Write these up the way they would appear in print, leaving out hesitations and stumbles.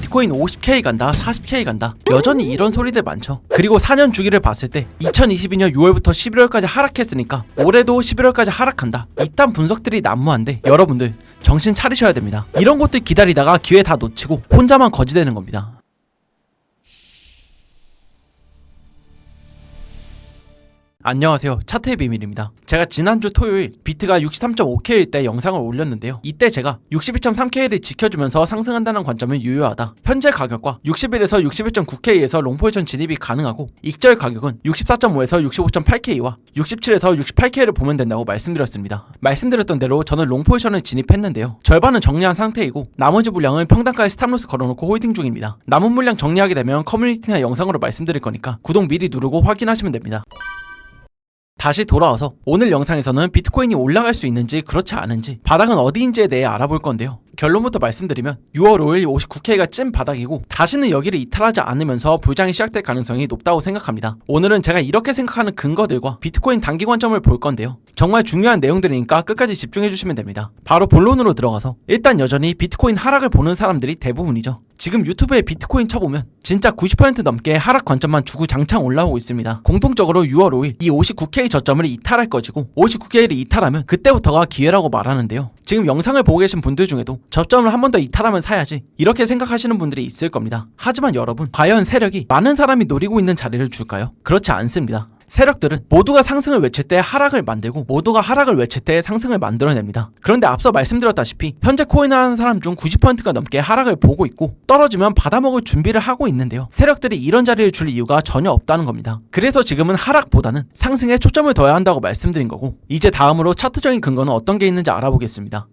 비트코인 50K 간다, 40K 간다. 여전히 이런 소리들 많죠. 그리고 4년 주기를 봤을 때 2022년 6월부터 11월까지 하락했으니까 올해도 11월까지 하락한다. 이딴 분석들이 난무한데 여러분들 정신 차리셔야 됩니다. 이런 것들 기다리다가 기회 다 놓치고 혼자만 거지되는 겁니다. 안녕하세요, 차트의 비밀입니다. 제가 지난주 토요일 비트가 63.5K일 때 영상을 올렸는데요. 이때 제가 62.3K를 지켜주면서 상승한다는 관점은 유효하다. 현재 가격과 61에서 61.9K에서 롱포지션 진입이 가능하고 익절 가격은 64.5에서 65.8K와 67에서 68K를 보면 된다고 말씀드렸습니다. 말씀드렸던 대로 저는 롱포지션을 진입했는데요. 절반은 정리한 상태이고 나머지 물량은 평단가에 스탑로스 걸어놓고 홀딩 중입니다. 남은 물량 정리하게 되면 커뮤니티나 영상으로 말씀드릴 거니까 구독 미리 누르고 확인하시면 됩니다. 다시 돌아와서 오늘 영상에서는 비트코인이 올라갈 수 있는지 그렇지 않은지 바닥은 어디인지에 대해 알아볼 건데요. 결론부터 말씀드리면 6월 5일 59K가 찐 바닥이고 다시는 여기를 이탈하지 않으면서 불장이 시작될 가능성이 높다고 생각합니다. 오늘은 제가 이렇게 생각하는 근거들과 비트코인 단기 관점을 볼 건데요. 정말 중요한 내용들이니까 끝까지 집중해 주시면 됩니다. 바로 본론으로 들어가서 일단 여전히 비트코인 하락을 보는 사람들이 대부분이죠. 지금 유튜브에 비트코인 쳐보면 진짜 90% 넘게 하락 관점만 주구장창 올라오고 있습니다. 공통적으로 6월 5일 이 59K 저점을 이탈할 것이고 59K를 이탈하면 그때부터가 기회라고 말하는데요. 지금 영상을 보고 계신 분들 중에도 저점을 한 번 더 이탈하면 사야지 이렇게 생각하시는 분들이 있을 겁니다. 하지만 여러분, 과연 세력이 많은 사람이 노리고 있는 자리를 줄까요? 그렇지 않습니다. 세력들은 모두가 상승을 외칠 때 하락을 만들고 모두가 하락을 외칠 때 상승을 만들어냅니다. 그런데 앞서 말씀드렸다시피 현재 코인을 하는 사람 중 90%가 넘게 하락을 보고 있고 떨어지면 받아먹을 준비를 하고 있는데요. 세력들이 이런 자리를 줄 이유가 전혀 없다는 겁니다. 그래서 지금은 하락보다는 상승에 초점을 둬야 한다고 말씀드린 거고, 이제 다음으로 차트적인 근거는 어떤 게 있는지 알아보겠습니다.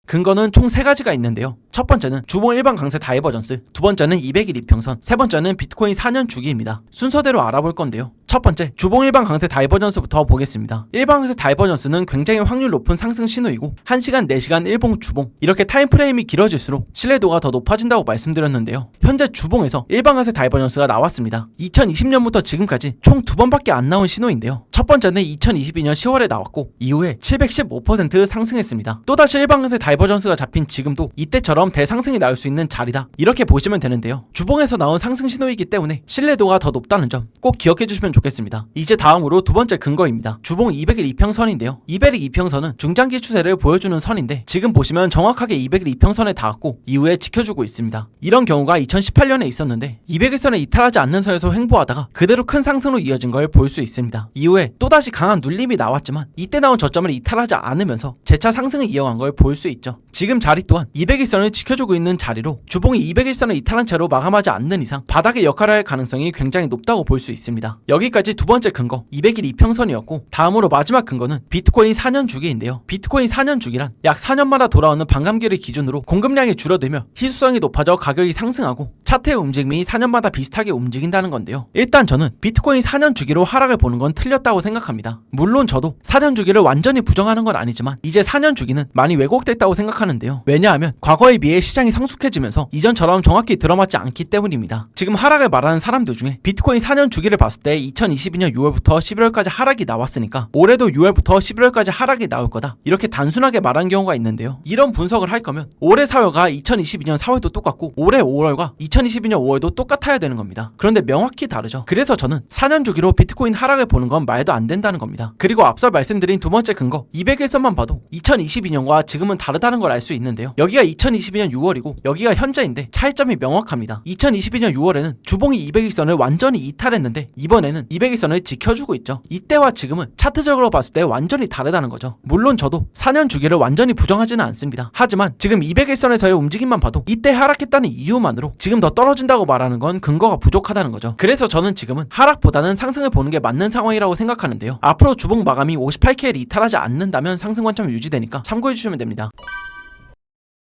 근거는 총 3가지가 있는데요. 첫 번째는 주봉 일반 강세 다이버전스, 두 번째는 200일 이평선, 세 번째는 비트코인 4년 주기입니다. 순서대로 알아볼 건데요. 첫 번째, 주봉 일반 강세 다이버전스부터 보겠습니다. 일반 강세 다이버전스는 굉장히 확률 높은 상승 신호이고 1시간, 4시간, 일봉, 주봉 이렇게 타임프레임이 길어질수록 신뢰도가 더 높아진다고 말씀드렸는데요. 현재 주봉에서 일반 강세 다이버전스가 나왔습니다. 2020년부터 지금까지 총 2번밖에 안 나온 신호인데요. 첫 번째는 2022년 10월에 나왔고 이후에 715% 상승했습니다. 또다시 일반 강세 다이버전스가 잡힌 지금도 이때처럼 대상승이 나올 수 있는 자리다, 이렇게 보시면 되는데요. 주봉에서 나온 상승 신호이기 때문에 신뢰도가 더 높다는 점 꼭 기억해 주시면 좋겠습니다. 이제 다음으로 두 번째 근거입니다. 주봉 200일 이평선인데요. 200일 이평선은 중장기 추세를 보여주는 선인데 지금 보시면 정확하게 200일 이평선에 닿았고 이후에 지켜주고 있습니다. 이런 경우가 2018년에 있었는데 200일선에 이탈하지 않는 선에서 횡보하다가 그대로 큰 상승으로 이어진 걸 볼 수 있습니다. 이후에 또다시 강한 눌림이 나왔지만 이때 나온 저점을 이탈하지 않으면서 재차 상승을 이어간 걸 볼 수 있죠. 지금 자리 또한 200일선을 지켜주고 있는 자리로 주봉이 200일선을 이탈한 채로 마감하지 않는 이상 바닥의 역할을 할 가능성이 굉장히 높다고 볼 수 있습니다. 여기까지 두 번째 근거 200일 이평선이었고, 다음으로 마지막 근거는 비트코인 4년 주기인데요. 비트코인 4년 주기란 약 4년마다 돌아오는 반감기를 기준으로 공급량이 줄어들며 희소성이 높아져 가격이 상승하고 차트의 움직임이 4년마다 비슷하게 움직인다는 건데요. 일단 저는 비트코인 4년 주기로 하락을 보는 건 틀렸다고 생각합니다. 물론 저도 4년 주기를 완전히 부정하는 건 아니지만 이제 4년 주기는 많이 왜곡됐다고 생각하는데요. 왜냐하면 과거에 비해 시장이 성숙해지면서 이전처럼 정확히 들어맞지 않기 때문입니다. 지금 하락을 말하는 사람들 중에 비트코인 4년 주기를 봤을 때 2022년 6월부터 11월까지 하락이 나왔으니까 올해도 6월부터 11월까지 하락이 나올 거다, 이렇게 단순하게 말한 경우가 있는데요. 이런 분석을 할 거면 올해 4월과 2022년 4월도 똑같고 올해 5월과 2022년 5월도 똑같아야 되는 겁니다. 그런데 명확히 다르죠. 그래서 저는 4년 주기로 비트코인 하락을 보는 건 말도 안 된다는 겁니다. 그리고 앞서 말씀드린 두 번째 근거 200일선만 봐도 2022년과 지금은 다르다는 걸 알 수 있는데요. 여기가 2022년 6월이고 여기가 현재인데 차이점이 명확합니다. 2022년 6월에는 주봉이 200일선을 완전히 이탈했는데 이번에는 200일선을 지켜주고 있죠. 이때와 지금은 차트적으로 봤을 때 완전히 다르다는 거죠. 물론 저도 4년 주기를 완전히 부정하지는 않습니다. 하지만 지금 200일선에서의 움직임만 봐도 이때 하락했다는 이유만으로 지금 더 떨어진다고 말하는 건 근거가 부족하다는 거죠. 그래서 저는 지금은 하락보다는 상승을 보는 게 맞는 상황이라고 생각하는데요. 앞으로 주봉 마감이 58K를 이탈하지 않는다면 상승 관점이 유지되니까 참고해 주시면 됩니다.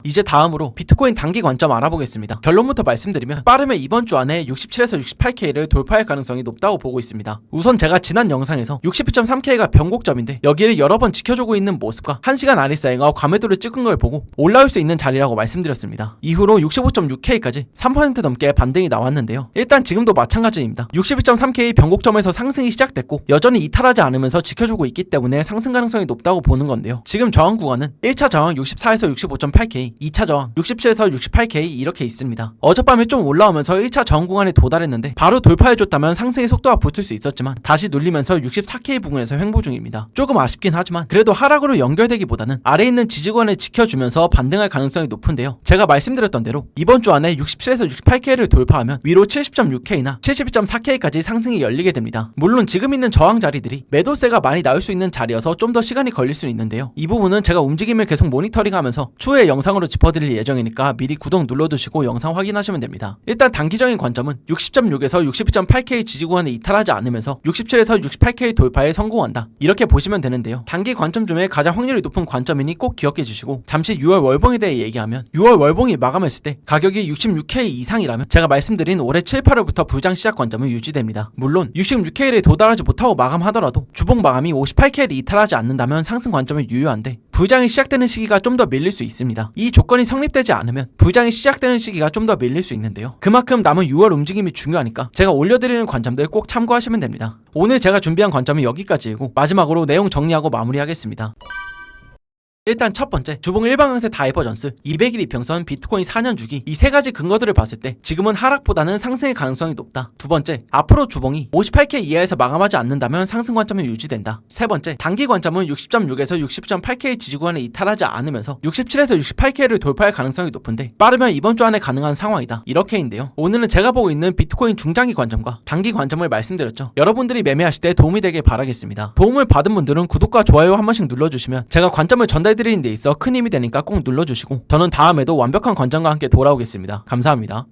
이제 다음으로 비트코인 단기 관점 알아보겠습니다. 결론부터 말씀드리면 빠르면 이번 주 안에 67에서 68K를 돌파할 가능성이 높다고 보고 있습니다. 우선 제가 지난 영상에서 62.3K가 변곡점인데 여기를 여러 번 지켜주고 있는 모습과 1시간 RSI가 과매도를 찍은 걸 보고 올라올 수 있는 자리라고 말씀드렸습니다. 이후로 65.6K까지 3% 넘게 반등이 나왔는데요. 일단 지금도 마찬가지입니다. 62.3K 변곡점에서 상승이 시작됐고 여전히 이탈하지 않으면서 지켜주고 있기 때문에 상승 가능성이 높다고 보는 건데요. 지금 저항 구간은 1차 저항 64에서 65.8K, K, 2차 저항 67에서 68K 이렇게 있습니다. 어젯밤에 좀 올라오면서 1차 저항 구간에 도달했는데 바로 돌파해줬다면 상승의 속도가 붙을 수 있었지만 다시 눌리면서 64K 부근에서 횡보 중입니다. 조금 아쉽긴 하지만 그래도 하락으로 연결되기보다는 아래에 있는 지지구간을 지켜주면서 반등할 가능성이 높은데요. 제가 말씀드렸던 대로 이번 주 안에 67에서 68K를 돌파하면 위로 70.6K나 72.4K까지 상승이 열리게 됩니다. 물론 지금 있는 저항 자리들이 매도세가 많이 나올 수 있는 자리여서 좀 더 시간이 걸릴 수 있는데요. 이 부분은 제가 움직임을 계속 모니터링하면서 추후에 영상으로 짚어드릴 예정이니까 미리 구독 눌러두시고 영상 확인하시면 됩니다. 일단 단기적인 관점은 60.6에서 62.8K 지지구간을 이탈하지 않으면서 67에서 68K 돌파에 성공한다, 이렇게 보시면 되는데요. 단기 관점 중에 가장 확률이 높은 관점이니 꼭 기억해 주시고, 잠시 6월 월봉에 대해 얘기하면 6월 월봉이 마감했을 때 가격이 66K 이상이라면 제가 말씀드린 올해 7, 8월부터 부장 시작 관점은 유지됩니다. 물론 66K를 도달하지 못하고 마감하더라도 주봉 마감이 58K를 이탈하지 않는다면 상승 관점은 유효한데 부장이 시작되는 시기가 좀 더 밀릴 수 있습니다. 이 조건이 성립되지 않으면 부장이 시작되는 시기가 좀 더 밀릴 수 있는데요. 그만큼 남은 6월 움직임이 중요하니까 제가 올려드리는 관점들 꼭 참고하시면 됩니다. 오늘 제가 준비한 관점은 여기까지이고 마지막으로 내용 정리하고 마무리하겠습니다. 일단 첫 번째, 주봉 일방강세 다이버전스, 200일 이평선, 비트코인 4년 주기, 이 세 가지 근거들을 봤을 때 지금은 하락보다는 상승의 가능성이 높다. 두 번째, 앞으로 주봉이 58K 이하에서 마감하지 않는다면 상승 관점은 유지된다. 세 번째, 단기 관점은 60.6에서 60.8K 지지구간에 이탈하지 않으면서 67에서 68K를 돌파할 가능성이 높은데 빠르면 이번 주 안에 가능한 상황이다, 이렇게인데요. 오늘은 제가 보고 있는 비트코인 중장기 관점과 단기 관점을 말씀드렸죠. 여러분들이 매매하실 때 도움이 되길 바라겠습니다. 도움을 받은 분들은 구독과 좋아요 한 번씩 눌러주시면 제가 관점을 전달드리는 데 있어 큰 힘이 되니까 꼭 눌러주시고, 저는 다음에도 완벽한 관점과 함께 돌아오겠습니다. 감사합니다.